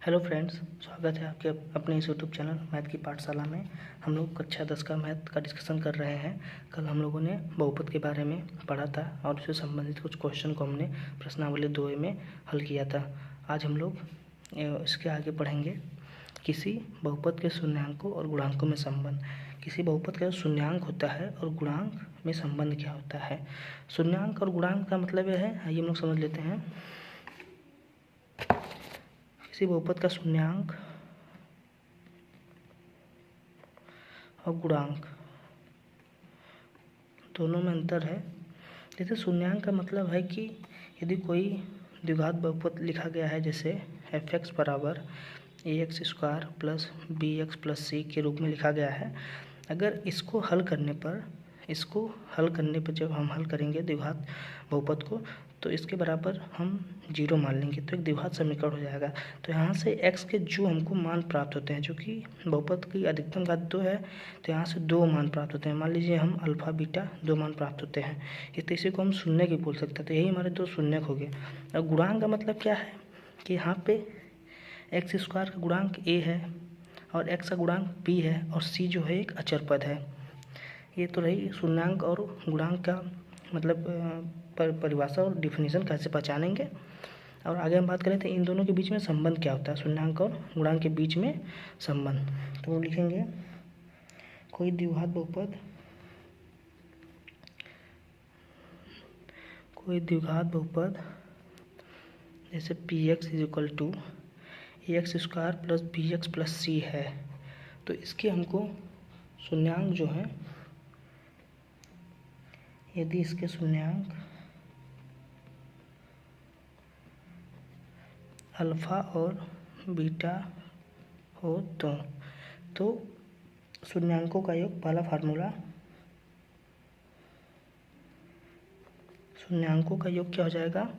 Hello friends, स्वागत है आपके अपने इस यूट्यूब चैनल मैथ की पाठशाला में। हम लोग कक्षा 10 का मैथ का डिस्कशन कर रहे हैं। कल हम लोगों ने बहुपद के बारे में पढ़ा था और उससे संबंधित कुछ क्वेश्चन को हमने प्रश्नावली 2 में हल किया था। आज हम लोग इसके आगे पढ़ेंगे किसी बहुपद के शून्यांकों और गुणांकों में संबंध। किसी बहुपद का शून्यांक होता है और गुणांक में संबंध क्या होता है। शून्यांक और गुणांक का मतलब यह है, आइए हम लोग समझ लेते हैं। किसी बहुपद का शून्यांक और गुणांक दोनों में अंतर है। जैसे शून्यांक का मतलब है कि यदि कोई द्विघात बहुपद लिखा गया है, जैसे f(x) बराबर ax² plus bx plus c के रूप में लिखा गया है। अगर इसको हल करने पर जब हम हल करेंगे द्विघात बहुपद को, तो इसके बराबर हम 0 मान लेंगे, तो एक द्विघात समीकरण हो जाएगा। तो यहाँ से x के जो हमको मान प्राप्त होते हैं, जो कि बहुपद की अधिकतम घात 2 है, तो यहाँ से 2 मान प्राप्त होते हैं। मान लीजिए हम अल्फा बीटा 2 मान प्राप्त होते हैं, इसी को हम शून्य की बोल सकते हैं। तो यही हमारे 2 शून्यक हो गए। और गुणांक का मतलब क्या है कि यहाँ पे x² का गुणांक a है और x का गुणांक b है और c जो है एक अचर पद है। ये तो रही शून्यांक और गुणांक का मतलब परिभाषा और डिफिनीशन कैसे पहचानेंगे। और आगे हम बात करें तो इन दोनों के बीच में संबंध क्या होता है, शून्यांक और गुणांक के बीच में संबंध। तो वो लिखेंगे कोई द्विघात बहुपद जैसे px = ax² plus bx plus c है, तो इसके हमको शून्यांक जो है, यदि इसके शून्यांक अल्फ़ा और बीटा हो तो शून्यांकों का योग, पहला फार्मूला, शून्यांकों का योग क्या हो जाएगा,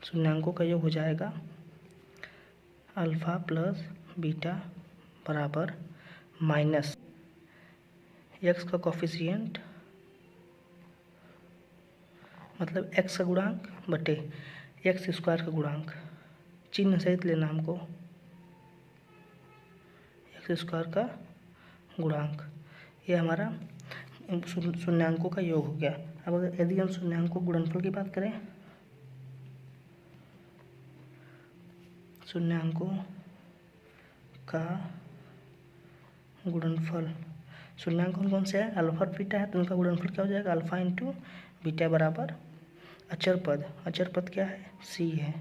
शून्यांकों का योग हो जाएगा अल्फ़ा प्लस बीटा बराबर माइनस x का कोफिशिएंट मतलब x का गुणांक बटे x² का गुणांक, चिन्ह सहित लेना हमको, x² का गुणांक। ये हमारा शून्यांकों का योग हो गया। अब अगर यदि हम शून्यांकों गुणनफल की बात करें, शून्यांकों का गुणनफल, शून्यांक कौन से है, अल्फा और बीटा है, तो उनका गुणनफल क्या हो जाएगा, अल्फा इंटू बीटा बराबर अचर पद क्या है, c है,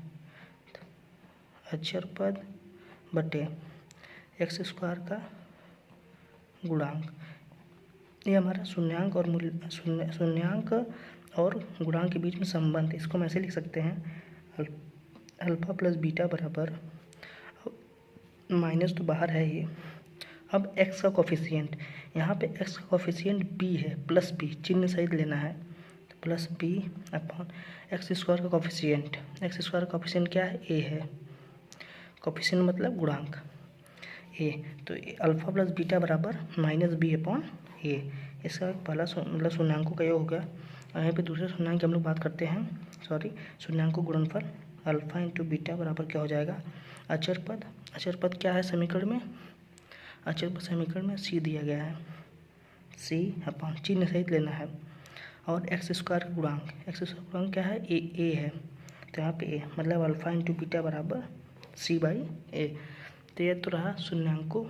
अचर पद बटे x² का गुणांक। ये हमारा शून्यांक और गुणांक के बीच में संबंध। इसको हम ऐसे लिख सकते हैं, अल्फा प्लस बीटा बराबर, माइनस तो बाहर है ये। अब x का कोफिशिएंट, यहाँ पे x का कोफिशिएंट b है, प्लस b, चिन्ह सहित लेना है, तो प्लस b अपॉन x² का कोफिशिएंट, x² का कोफिशिएंट क्या है, a है, कोफिशिएंट मतलब गुणांक a, तो अल्फा प्लस बीटा बराबर माइनस b अपॉन a। इसका पहला मतलब शून्यांकों का योग हो गया। और यहाँ पे दूसरे शून्यांक की हम लोग बात करते हैं, शून्यांकों गुणनफल अल्फा इंटू बीटा बराबर क्या हो जाएगा, अचर पद क्या है समीकरण में, अचर पद समीकरण में c दिया गया है, c अपॉन चिन्ह सहित लेना है, और x² का गुणांक, क्या है, a है, तो यहाँ पे a मतलब अल्फा इंटू बीटा बराबर c/a। तो यह तो रहा शून्यांकों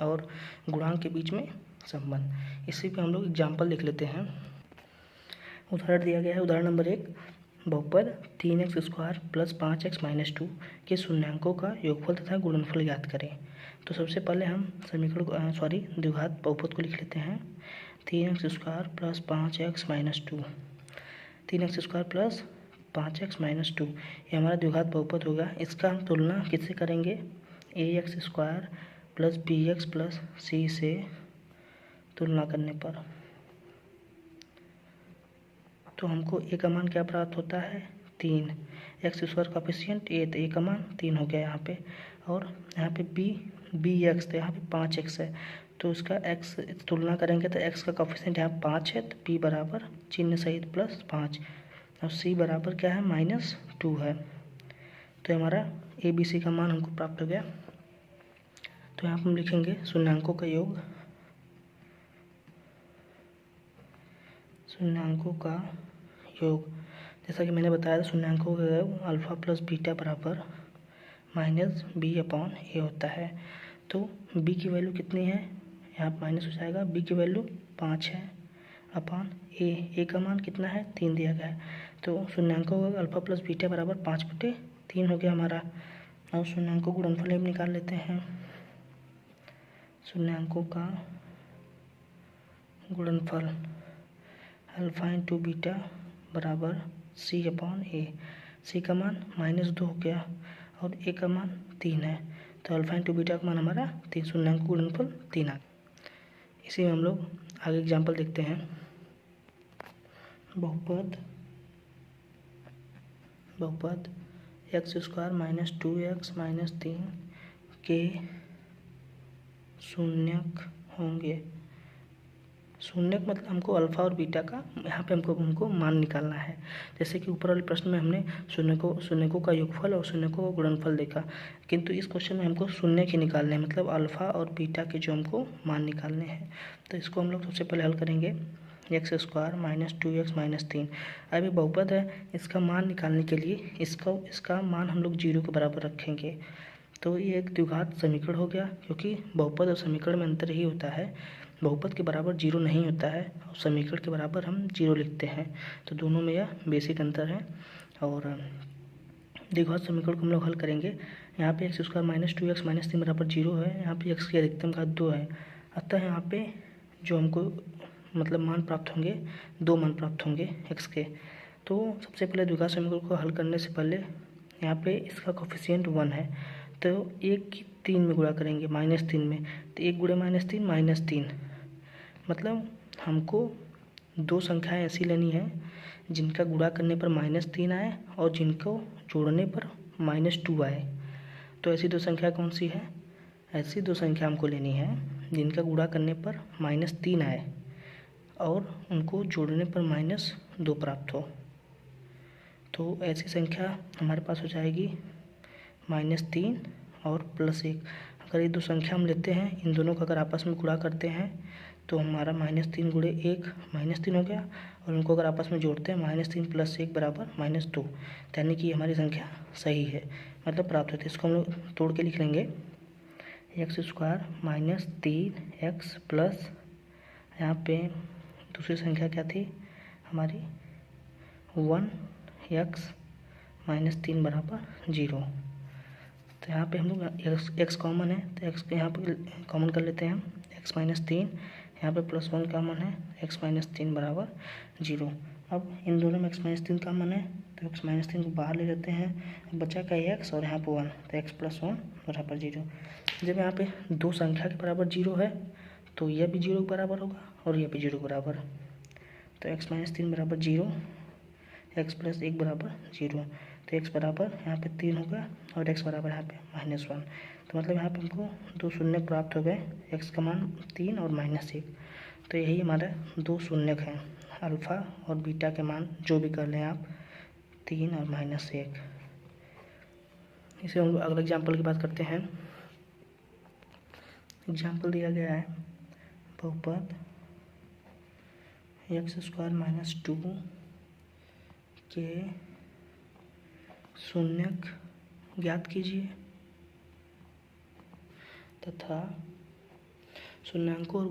और गुणांक के बीच में संबंध। इसी पे हम लोग एग्जाम्पल लिख लेते हैं। उदाहरण दिया गया है, उदाहरण नंबर 1, बहुपद 3x² प्लस 5x माइनस 2 के शून्यांकों का योगफल तथा गुणनफल ज्ञात करें। तो सबसे पहले हम द्विघात बहुपद को लिख लेते हैं, 3x² plus 5x minus 2, 3x² plus 5x minus 2, ये हमारा द्विघात बहुपद होगा। इसका हम तुलना किससे करेंगे, ax² plus bx plus c से तुलना करने पर तो हमको a का मान क्या प्राप्त होता है, 3, x² कोफिशिएंट a, तो a का मान 3 हो गया यहाँ पे, और यहाँ पे bx, तो यहाँ पे 5x है, तो उसका x तुलना करेंगे तो x का कोफिशिएंट यहाँ 5 है, तो p बराबर चिन्ह सहित +5, और c बराबर क्या है, -2 है। तो हमारा ABC का मान हमको प्राप्त हो गया। तो यहाँ पर हम लिखेंगे शून्यांकों का योग, शून्यांकों का योग। जैसा कि मैंने बताया था शून्यांकों का योग अल्फ़ा प्लस बीटा बराबर माइनस B/A होता है। तो B की वैल्यू कितनी है, यहाँ पर माइनस हो जाएगा, B की वैल्यू 5 है अपॉन A का मान कितना है 3 दिया गया है। तो शून्यांकों का अल्फ़ा प्लस बीटा बराबर 5/3 हो गया हमारा। और शून्यांकों गुणनफल हम निकाल लेते हैं। शून्यांकों का गुणनफल अल्फ़ा इंटू बीटा बराबर C/A। C का मान -2 हो गया और A का मान 3 है। तो अल्फ़ा इंटू बीटा का मान हमारा 3, शून्यांकों गुणनफल 3 आ गया। इसी में हम लोग आगे एग्जाम्पल देखते हैं। बहुपद x² - 2x - 3 के शून्यक होंगे। शून्यक मतलब हमको अल्फ़ा और बीटा का यहाँ पे हमको मान निकालना है। जैसे कि ऊपर वाले प्रश्न में हमने शून्यकों का योगफल और शून्यकों का गुणनफल देखा, किंतु इस क्वेश्चन में हमको शून्यक ही निकालने हैं, मतलब अल्फ़ा और बीटा के जो हमको मान निकालने हैं। तो इसको हम लोग सबसे पहले हल करेंगे। x² - 2x - 3 अभी बहुपद है, इसका मान निकालने के लिए इसका मान हम लोग 0 के बराबर रखेंगे। तो ये एक द्विघात समीकरण हो गया, क्योंकि बहुपद और समीकरण में अंतर ही होता है। बहुपद के बराबर 0 नहीं होता है और समीकरण के बराबर हम 0 लिखते हैं। तो दोनों में यह बेसिक अंतर है। और द्विघात समीकरण को हम लोग हल करेंगे। यहाँ पे x² - 2x - 3 बराबर 0 है, यहाँ पे x की अधिकतम घात 2 है। अतः यहाँ पे जो हमको मतलब मान प्राप्त होंगे, 2 मान प्राप्त होंगे x के। तो सबसे पहले द्विघात समीकरण को हल करने से पहले यहाँ पे इसका कोफिशिएंट 1 है, तो 1 की 3 में गुणा करेंगे, -3 में। तो 1 गुणे -3 -3, मतलब हमको 2 संख्याएं ऐसी लेनी है जिनका गुणा करने पर -3 आए और जिनको जोड़ने पर -2 आए। तो ऐसी 2 संख्या कौन सी है? ऐसी 2 संख्या हमको लेनी है जिनका गुणा करने पर -3 आए और उनको जोड़ने पर -2 प्राप्त हो। तो ऐसी संख्या हमारे पास हो जाएगी -3 और +1। अगर ये 2 संख्या हम लेते हैं, इन दोनों का अगर आपस में गुणा करते हैं तो हमारा -3 गुणे 1 -3 हो गया, और उनको अगर आपस में जोड़ते हैं -3 + 1 बराबर -2, यानी कि हमारी संख्या सही है, मतलब प्राप्त होती है। इसको हम लोग तोड़ के लिख लेंगे। x² - 3x प्लस यहाँ पे दूसरी संख्या क्या थी हमारी 1x - 3 बराबर 0। तो यहाँ पे हम लोग x कॉमन है, तो x को यहाँ पे कॉमन कर लेते हैं हम। x - 3 यहाँ पे +1 कॉमन है, x - 3 बराबर 0। अब इन दोनों में x - 3 कॉमन है, तो x - 3 को बाहर ले लेते हैं। बचा का x और यहाँ पे 1, तो x + 1 बराबर 0। जब यहाँ पे 2 संख्या के बराबर 0 है तो यह भी 0 के बराबर होगा और यह भी 0 के बराबर। तो x - 3 बराबर 0, x + 1 बराबर 0। तो x बराबर यहाँ पे 3 होगा और x बराबर यहाँ पे -1। तो मतलब यहाँ पे हमको 2 शून्य प्राप्त हो गए, x का मान 3 और -1। तो यही हमारा 2 शून्यक हैं, अल्फ़ा और बीटा के मान जो भी कर लें आप, 3 और -1। इसे हम अगले एग्जाम्पल की बात करते हैं। एग्जाम्पल दिया गया है बहुपद x² - 2 के शून्यक ज्ञात कीजिए तथा शून्यांकों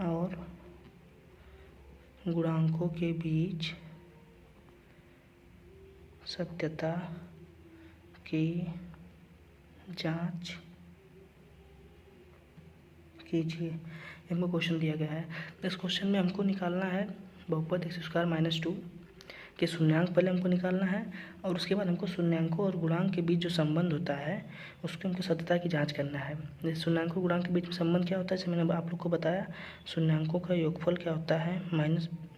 और गुणांकों के बीच सत्यता की जांच कीजिए। हमको क्वेश्चन दिया गया है। इस क्वेश्चन में हमको निकालना है बहुपद x² - 2 के शून्यांक पहले हमको निकालना है, और उसके बाद हमको शून्यांकों और गुणांक के बीच जो संबंध होता है उसकी हमको सत्यता की जांच करना है। जैसे शून्यांकों गुणांक के बीच में संबंध क्या होता है, जैसे मैंने आप लोग को बताया, शून्यांकों का योगफल क्या होता है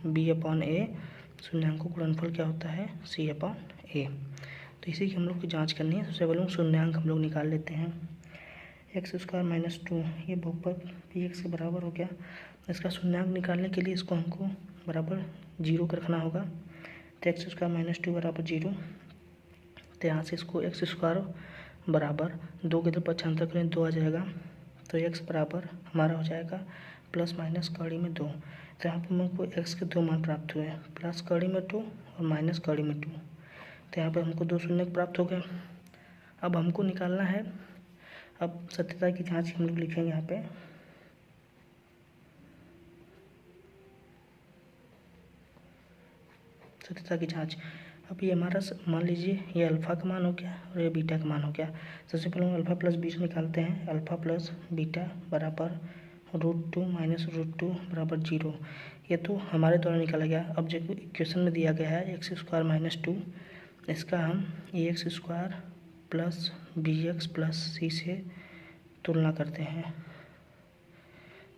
-B/A, शून्यांकों गुणनफल क्या होता है C/A। तो इसी की हम लोग की जाँच करनी है। सबसे पहले शून्यांक हम लोग निकाल लेते हैं। एक्स स्क्वायर माइनस 2 ये बहुपद पी एक्स के बराबर हो गया। इसका शून्यांक निकालने के लिए इसको हमको बराबर 0 का रखना होगा। तो एक्स स्क्वायर माइनस 2 बराबर 0। तो यहाँ से इसको एक्स स्क्वायर बराबर 2 के इधर पक्षांतर करें 2 आ जाएगा। तो एक्स बराबर हमारा हो जाएगा प्लस माइनस कड़ी में 2। तो यहाँ पर हमको एक्स के 2 मान प्राप्त हुए, प्लस कड़ी में 2 और माइनस कड़ी में 2। तो यहाँ पर हमको 2 शून्य प्राप्त हो गए। अब हमको निकालना है, अब सत्यता की जांच हम लोग लिखेंगे यहाँ पे। सत्यता की जांच, अब ये हमारा मान लीजिए ये अल्फ़ा का मान हो गया और ये बीटा का मान हो गया। सबसे पहले हम अल्फ़ा प्लस बीटा निकालते हैं। अल्फ़ा प्लस बीटा बराबर √2 माइनस √2 बराबर 0। ये तो हमारे द्वारा निकाला गया। अब जो इक्वेशन में दिया गया है एक्स स्क्वायर माइनस 2, इसका हम a x square plus b x plus c से तुलना करते हैं।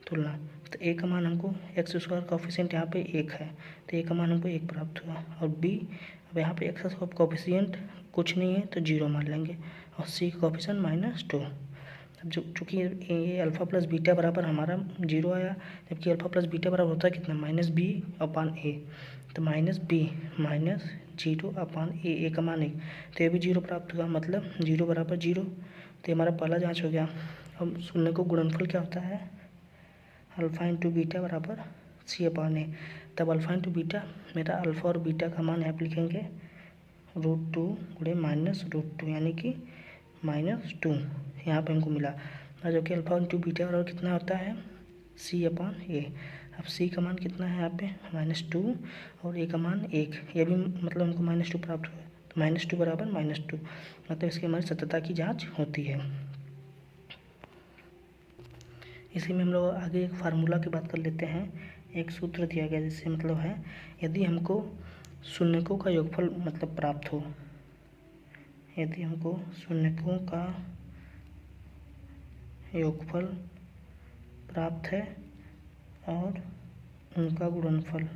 तुलना, तो ए का मान हमको एक्स स्क्वायर कोफिशिएंट यहाँ पे 1 है, तो ए का मान हमको 1 प्राप्त हुआ। और बी, अब यहाँ पे एक्स का कोफिशिएंट कुछ नहीं है तो 0 मान लेंगे, और सी का कोफिशिएंट -2। अब जो चूँकि ये अल्फ़ा प्लस बीटा बराबर हमारा 0 आया, जबकि अल्फ़ा प्लस बीटा बराबर होता है कितना, -b/a। तो -b माइनस 0/a, ए का मान 1, तो ये भी 0 प्राप्त हुआ, मतलब 0 बराबर 0। तो ये हमारा पहला जाँच हो गया। अब शून्य को गुणनफल क्या होता है, अल्फ़ा इंटू बीटा बराबर c/a। तब अल्फ़ा इंटू बीटा, मेरा अल्फ़ा और बीटा का मान यहाँ पर लिखेंगे √2 गुणे -√2 यानी कि -2 यहाँ पे हमको मिला। और जो कि अल्फ़ा इंटू बीटा बराबर कितना होता है c/a। अब c का मान कितना है यहाँ पे -2 और a का मान 1, ये भी मतलब हमको -2 प्राप्त हुआ। तो -2 बराबर -2, मतलब इसकी हमारी सत्यता की जाँच होती है। इसी में हम लोग आगे एक फार्मूला की बात कर लेते हैं। एक सूत्र दिया गया जिससे मतलब है, यदि हमको शून्यकों का योगफल मतलब प्राप्त हो, यदि हमको शून्यकों का योगफल प्राप्त है और उनका गुणनफल,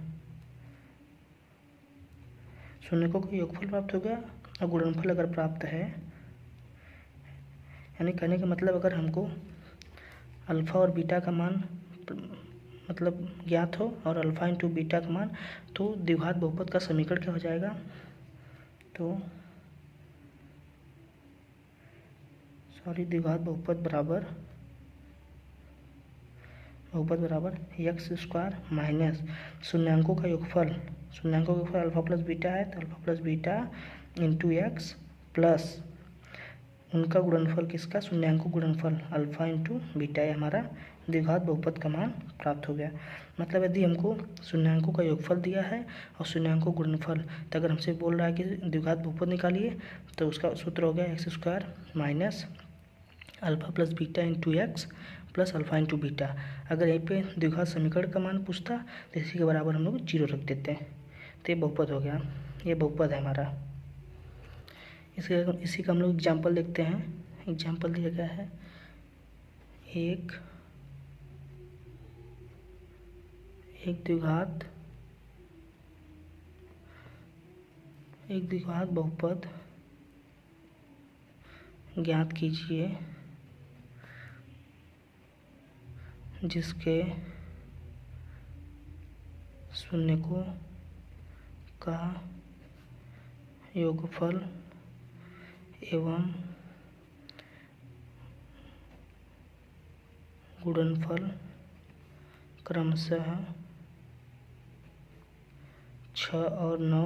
शून्यकों का योगफल प्राप्त हो गया और गुणनफल अगर प्राप्त है, यानी कहने का मतलब अगर हमको अल्फ़ा और बीटा का मान मतलब ज्ञात हो और अल्फ़ा इंटू बीटा का मान, तो द्विघात बहुपद का समीकरण क्या हो जाएगा, तो द्विघात बहुपद बराबर एक्स स्क्वायर माइनस शून्यांकों का योगफल, शून्यांकों का योगफल अल्फ़ा प्लस बीटा है, तो alpha plus beta into x plus उनका गुणनफल, किसका, शून्यांकों गुणनफल अल्फ़ा इंटू बीटा, ये हमारा द्विघात बहुपद का मान प्राप्त हो गया। मतलब यदि हमको शून्यांकों का योगफल दिया है और शून्यांकों गुणनफल, तो अगर हमसे बोल रहा है कि द्विघात बहुपद निकालिए, तो उसका सूत्र हो गया x square minus alpha plus beta into x plus alpha into beta. अगर यहीं पे द्विघात समीकरण का मान पूछता तो इसी के बराबर हम लोग 0 रख देते हैं। तो ये बहुपद हो गया, ये बहुपद है हमारा। इसी का हम लोग एग्जाम्पल देखते हैं। एग्जाम्पल दिया गया है, एक द्विघात बहुपद ज्ञात कीजिए जिसके शून्यकों का योगफल एवं गुणनफल क्रमशः 6 और 9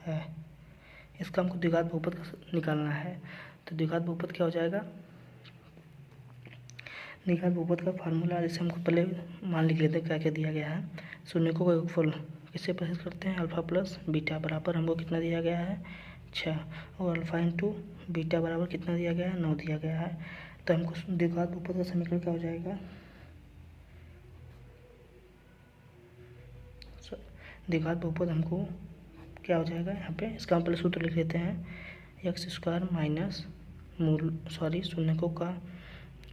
है। इसका हमको द्विघात बहुपद निकालना है। तो द्विघात बहुपद क्या हो जाएगा, द्विघात बहुपद का फार्मूला जैसे हमको पहले मान लिख लेते हैं क्या क्या दिया गया है। शून्यकों का योगफल किससे प्रस्तुत करते हैं, अल्फ़ा प्लस बीटा बराबर हमको कितना दिया गया है 6, और अल्फ़ा इंटू बीटा बराबर कितना दिया गया है 9 दिया गया है। तो हमको द्विघात बहुपद का समीकरण क्या हो जाएगा, द्विघात बहुपद हमको क्या हो जाएगा यहाँ पे, इसका हम पहले सूत्र लिख लेते हैं, एक्स स्क्वायर माइनस शून्यकों का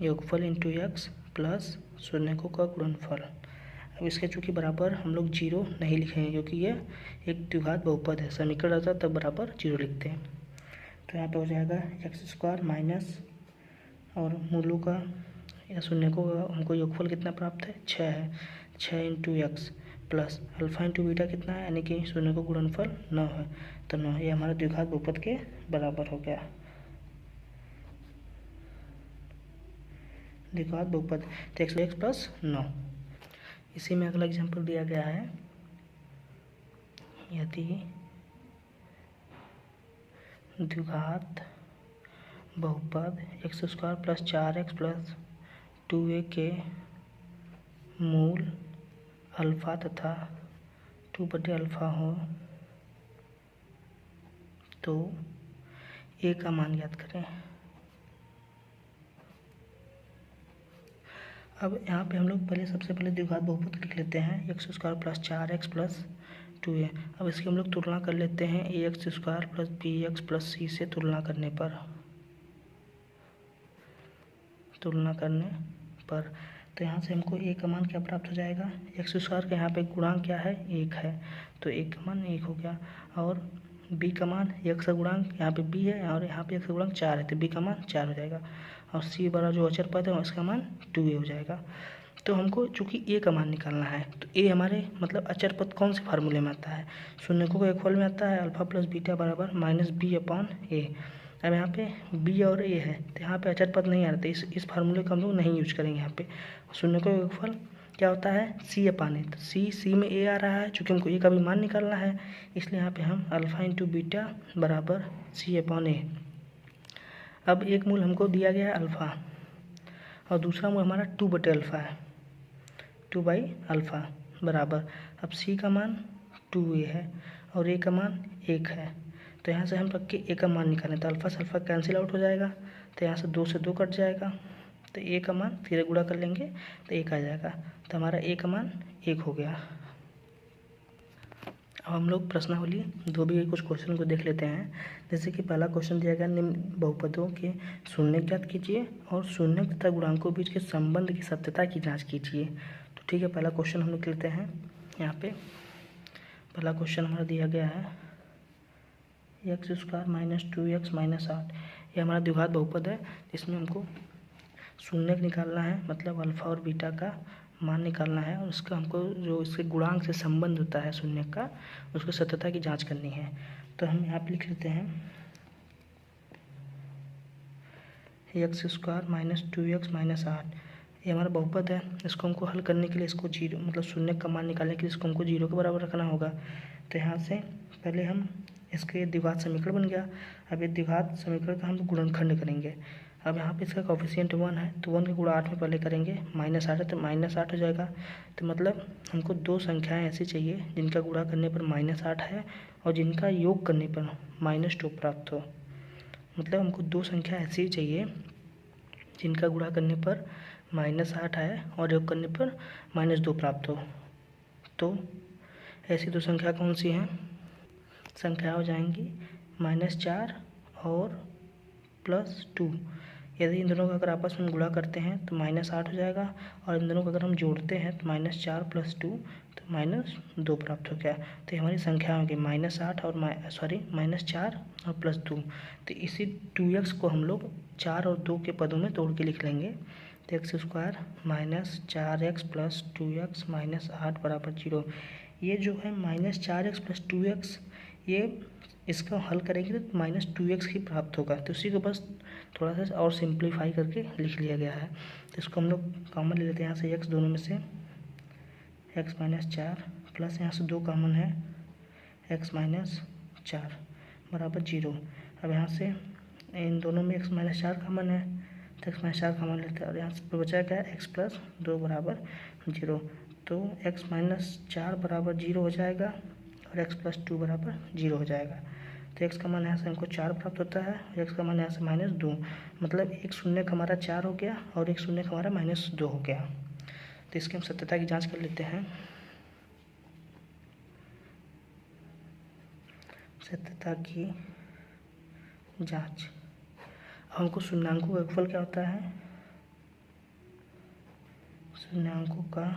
योगफल इंटू एक्स प्लस शून्यकों का गुणनफल। अब इसके चूँकि बराबर हम लोग 0 नहीं लिखेंगे क्योंकि ये एक द्विघात बहुपद है, समीकरण रहता तब बराबर 0 लिखते हैं। तो यहाँ पे हो जाएगा एक्स स्क्वायर माइनस और मूलों का या शून्य को हमको योगफल कितना प्राप्त है, 6 है। 6 into x plus alpha into beta कितना है, यानी कि शून्य को गुणनफल 9 है, तो 9 ये हमारा द्विघात बहुपद के बराबर हो गया। द्विघात बहुपद तो x प्लस 9। इसी में अगला एग्जाम्पल दिया गया है, यदि द्विघात बहुपद x² plus 4x plus 2a के मूल अल्फा तथा 2/अल्फा हो तो a का मान ज्ञात करें। अब यहाँ पे हम लोग सबसे पहले द्विघात बहुपद लिख लेते हैं, x² plus 4x plus 2a। अब इसकी हम लोग तुलना कर लेते हैं ax² plus bx plus c से तुलना करने पर तो यहाँ से हमको a का मान क्या प्राप्त हो जाएगा, x² का यहाँ पे गुणांक क्या है, 1 है, तो a का मान 1 हो गया। और b का मान, x का गुणांक यहाँ पे b है और यहाँ पे x का गुणांक 4 है, तो b का मान 4 हो जाएगा। और c बड़ा जो अचर पद है इसका मान 2a हो जाएगा। तो हमको चूँकि a का मान निकालना है, तो a हमारे मतलब अचर पद कौन से फार्मूले में आता है, शून्य को योगफल में आता है, अल्फा प्लस बीटा बराबर -b/a। अब यहाँ पे b और a है, तो यहाँ पे अचर पद नहीं आ रहा, तो इस फार्मूले को हम लोग नहीं यूज करेंगे। यहाँ पे शून्य को योगफल क्या होता है, c/a, तो c में a आ रहा है, चूँकि हमको a का भी मान निकालना है, इसलिए यहाँ पे हम अल्फा इंटू बीटा बराबर c/a। अब एक मूल हमको दिया गया है अल्फ़ा और दूसरा मूल हमारा 2/अल्फ़ा है, 2/अल्फ़ा बराबर, अब c का मान 2a है और a का मान 1 है, तो यहाँ से हम रख के a का मान निकालें, तो अल्फ़ा से अल्फ़ा कैंसिल आउट हो जाएगा, तो यहाँ से 2 से 2 कट जाएगा, तो a का मान फिर गुणा कर लेंगे तो 1 आ जाएगा, तो हमारा a का मान 1 हो गया। अब हम लोग प्रश्नावली दो भी कुछ क्वेश्चन को देख लेते हैं। जैसे कि पहला क्वेश्चन दिया गया, निम्न बहुपदों के शून्य ज्ञात कीजिए और शून्य तथा गुणांकों के बीच के संबंध की सत्यता की जांच कीजिए। तो ठीक है, पहला क्वेश्चन हम लिख लेते हैं। यहाँ पे पहला क्वेश्चन हमारा दिया गया है x² - 2x - 8, ये हमारा द्विघात बहुपद है, इसमें हमको शून्य निकालना है, मतलब अल्फ़ा और बीटा का मान निकालना है, और उसका हमको जो इसके गुणांक से संबंध होता है शून्य का, उसको सत्यता की जांच करनी है। तो हम यहाँ पे लिख लेते हैं x² - 2x - 8, ये हमारा बहुपद है। इसको हमको हल करने के लिए इसको जीरो मतलब शून्य का मान निकालने के लिए इसको हमको 0 के बराबर रखना होगा। तो यहाँ से पहले हम इसके द्विघात समीकरण बन गया, अब ये द्विघात समीकरण का हम गुणनखंड करेंगे। अब यहाँ पे इसका कोफिशिएंट 1 है, तो 1 के गुणा 8 में पहले करेंगे, -8 है तो -8 हो जाएगा। तो मतलब हमको दो संख्याएं ऐसी चाहिए जिनका गुणा करने पर -8 है और जिनका योग करने पर -2 प्राप्त हो। मतलब हमको दो संख्या ऐसी चाहिए जिनका गुणा करने पर -8 है और योग करने पर -2 प्राप्त हो। तो ऐसी दो संख्या कौन सी हैं, संख्या हो जाएंगी -4 और +2। यदि इन दोनों का अगर आपस में गुणा करते हैं तो -8 हो जाएगा, और इन दोनों को अगर हम जोड़ते हैं तो -4 + 2 तो -2 प्राप्त हो गया। तो हमारी संख्या होगी -8 और -4 और +2। तो इसी 2x को हम लोग 4 और 2 के पदों में तोड़ के लिख लेंगे। तो x² - 4x + 2x - 8 बराबर 0। ये जो है -4x + 2x, ये इसका हल करेंगे तो -2x ही प्राप्त होगा। तो उसी को बस थोड़ा सा और सिंप्लीफाई करके लिख लिया गया है। तो इसको हम लोग कॉमन ले लेते हैं, यहाँ से x दोनों में से x - 4 प्लस यहाँ से 2 कॉमन है x - 4 बराबर 0। अब यहाँ से इन दोनों में x - 4 कॉमन है, तो x - 4 कॉमन लेते हैं, और यहाँ से बचा क्या है x + 2 बराबर 0। तो x - 4 बराबर 0 हो जाएगा और x + 2 बराबर 0 हो जाएगा। तो x का मान यहाँ से हमको 4 प्राप्त होता है, और x का मान यहाँ से -2, मतलब एक शून्य का हमारा 4 हो गया और एक शून्य का हमारा -2 हो गया। तो इसकी हम सत्यता की जांच कर लेते हैं। सत्यता की जांच, हमको शून्यांकों का योगफल क्या होता है, शून्यांकों का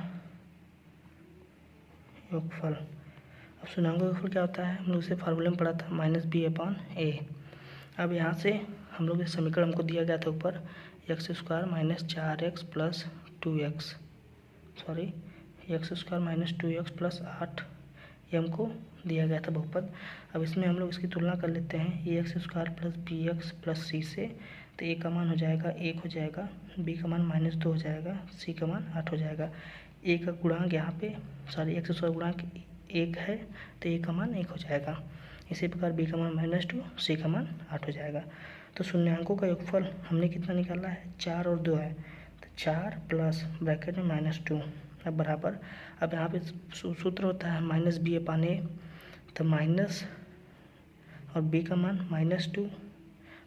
योगफल। अब शून्यांकों का योगफल क्या होता है, हम लोग इसे फार्मूले में पढ़ा था -b/a। अब यहाँ से हम लोग इस समीकरण हमको दिया गया था ऊपर x square minus 4x plus 2x, sorry x square minus 2x plus 8 ये हमको दिया गया था बहुपद। अब इसमें हम लोग इसकी तुलना कर लेते हैं a x square plus b x plus c से। तो ए का मान हो जाएगा 1 हो जाएगा, बी का मान -2 हो जाएगा, सी का मान 8 हो जाएगा। ए का गुणांक यहाँ पे सॉरी एक्स स्क्वायर गुणांक 1 है तो ए का मान 1 हो जाएगा। इसी प्रकार बी का मान -2, सी का मान 8 हो जाएगा। तो शून्यांकों का योगफल हमने कितना निकाला है, 4 और 2 है, तो 4 प्लस ब्रैकेट में -2 अब बराबर। अब यहाँ पे सूत्र होता है -b/a, तो माइनस और b का मान -2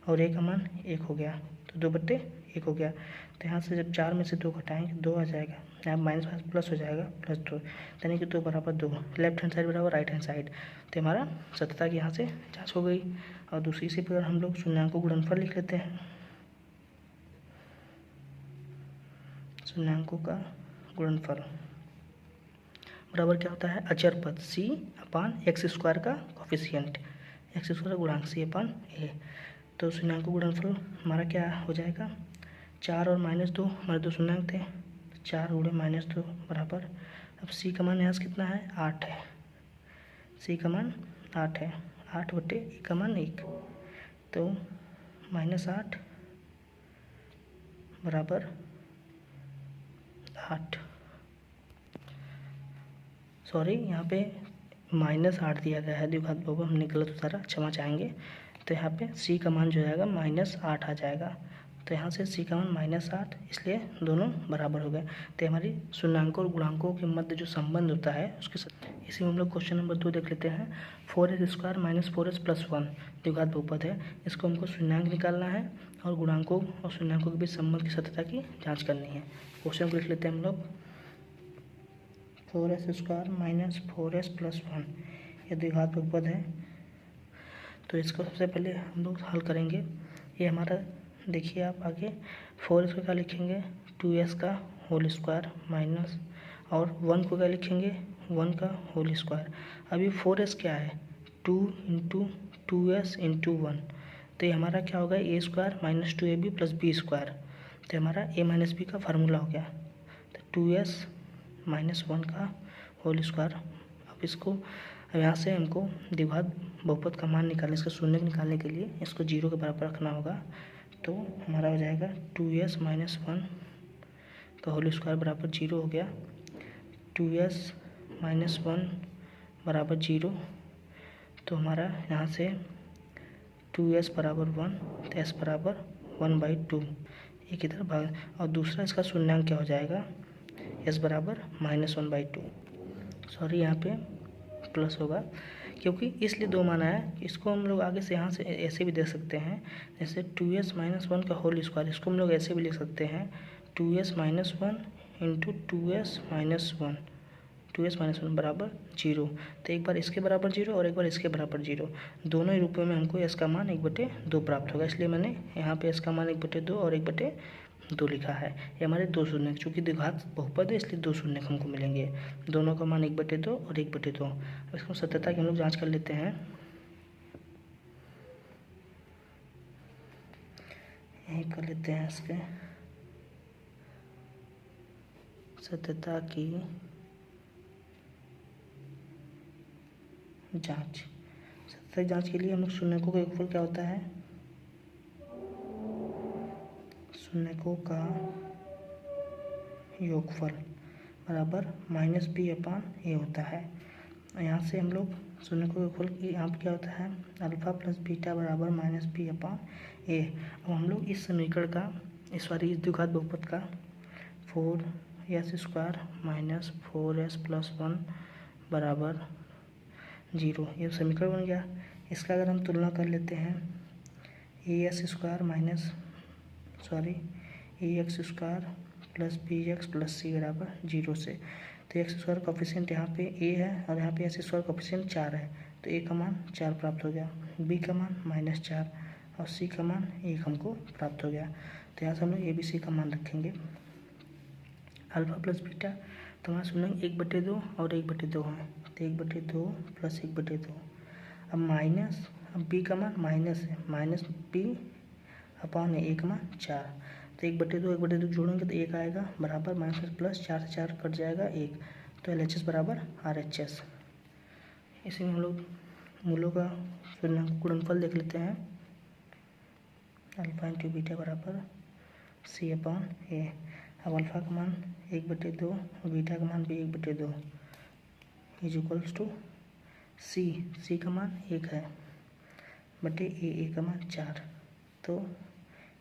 और a का मान 1 हो गया, तो 2/1 हो गया। तो यहाँ से जब 4 में से 2 घटाएंगे 2 आ जाएगा, यहाँ माइनस प्लस हो जाएगा +2, यानी कि 2 बराबर 2, लेफ्ट हैंड साइड बराबर राइट हैंड साइड। तो हमारा सत्यता की यहाँ से जाँच हो गई। और दूसरी इसी प्रकार हम लोग शून्यांकों गुणनफल लिख लेते हैं। शून्यांकों का गुणनफल बराबर क्या होता है, अचर पद c/x² का कोफिशिएंट, x² गुणांक c/a। तो शून्यांकों गुणनफल हमारा क्या हो जाएगा, 4 और -2 हमारे दो शून्यांक थे, 4 गुणे -2 बराबर। अब c का मान यहाँ से कितना है, 8 है, c का मान 8 है, 8/a का मान 1, तो -8 बराबर 8, सॉरी यहाँ पे -8 दिया गया है, द्विघात बहुपद हमने गलत उतारा, क्षमा चाहेंगे। तो यहाँ पे c का मान जो जाएगा -8 आ जाएगा, तो यहाँ से c का मान -8, इसलिए दोनों बराबर हो गए। तो हमारी शून्यांकों और गुणांकों के मध्य जो संबंध होता है उसके इसी में हम लोग क्वेश्चन नंबर 2 देख लेते हैं। 4s² - 4s + 1 द्विघात बहुपद है, इसको हमको शून्यांक निकालना है और गुणांकों और शून्यांकों के बीच संबंध की सत्यता की जाँच करनी है। क्वेश्चन को लिख लेते हैं हम लोग। 4s² - 4s + 1 ये द्विघात बहुपद है, तो इसको सबसे पहले हम लोग हल करेंगे। ये हमारा देखिए आप आगे 4s को क्या लिखेंगे, 2s का होल स्क्वायर माइनस, और 1 को क्या लिखेंगे, 1 का होल स्क्वायर। अभी 4s क्या है, 2 × 2s × 1, तो ये हमारा क्या होगा, a² - 2ab + b²। तो हमारा a - b का फार्मूला हो गया, तो 2s - 1 का होल स्क्वायर। अब इसको यहाँ से हमको द्विघात बहुपद का मान निकालने, इसका शून्य निकालने के लिए इसको 0 के बराबर रखना होगा। तो हमारा हो जाएगा 2s - 1 का होल स्क्वायर बराबर 0 हो गया, 2s - 1 बराबर 0। तो हमारा यहाँ से 2s बराबर 1, तो s बराबर 1/2, एक इधर भाग। और दूसरा इसका शून्यांक क्या हो जाएगा, s बराबर -1/2, सॉरी यहाँ पे प्लस होगा क्योंकि इसलिए 2 माना है। इसको हम लोग आगे से यहाँ से ऐसे भी देख सकते हैं, जैसे 2s - 1 का होल स्क्वायर, इसको हम लोग ऐसे भी लिख सकते हैं, 2s - 1 × 2s - 1, 2s - 1 बराबर 0। तो एक बार इसके बराबर 0 और एक बार इसके बराबर 0, दोनों ही रूपों में हमको s का मान 1/2 प्राप्त होगा, इसलिए मैंने यहाँ पे s का मान 1/2 और 1/2 लिखा है। ये हमारे 2 शून्य, चूँकि द्विघात बहुपद है इसलिए 2 शून्य हमको मिलेंगे, दोनों का मान 1/2 और 1/2। अब इसको सत्यता की हम लोग जाँच कर लेते हैं। यही कर लेते हैं इसके सत्यता की जाँच। सत्यता की जाँच के लिए हम लोग शून्यकों का योगफल क्या होता है, शून्यकों का योगफल बराबर -b/a होता है। यहाँ से हम लोग शून्यकों का योगफल की यहाँ पर क्या होता है, α + β बराबर -b/a। अब हम लोग इस समीकरण का इस द्विघात बहुपद का 4s² - 4s + 1 बराबर 0 ये समीकरण बन गया। इसका अगर हम तुलना कर लेते हैं, ax² + bx + c बराबर 0 से, तो x² कोफिशिएंट यहाँ पे a है और यहाँ पे x² कोफिशिएंट 4 है, तो a का मान 4 प्राप्त हो गया, b का मान -4 और c का मान 1 हमको प्राप्त हो गया। तो यहाँ से हम लोग a b c का मान रखेंगे। α + बीटा तो हमारा शून्य 1/2 और 1/2 है, तो 1/2 + 1/2। अब माइनस, अब b का मान माइनस है, -b/a का मान 4, तो 1/2 जोड़ेंगे तो 1 आएगा बराबर माइनस प्लस 4 से 4 कट जाएगा 1, तो LHS बराबर RHS। इसी में हम लोग मूलों का गुणनफल देख लेते हैं। अल्फा इंटू बीटा बराबर C/A। अब अल्फा का मान 1/2 और बीटा का मान भी 1/2 इज इक्वल्स टू C का मान 1 है बटे A का मान 4, तो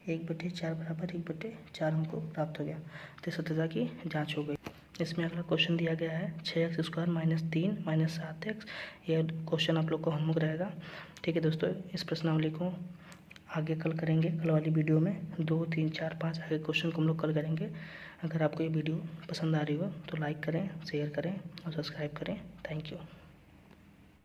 1/4 बराबर 1/4 हमको प्राप्त हो गया। तो सत्यता की जांच हो गई। इसमें अगला क्वेश्चन दिया गया है 6x² - 3 - 7x। यह क्वेश्चन आप लोग को होमवर्क रहेगा। ठीक है दोस्तों, इस प्रश्नावली को आगे कल करेंगे। कल वाली वीडियो में 2, 3, 4, 5 आगे क्वेश्चन को हम लोग कल करेंगे। अगर आपको ये वीडियो पसंद आ रही हो तो लाइक करें, शेयर करें और सब्सक्राइब करें। Thank you.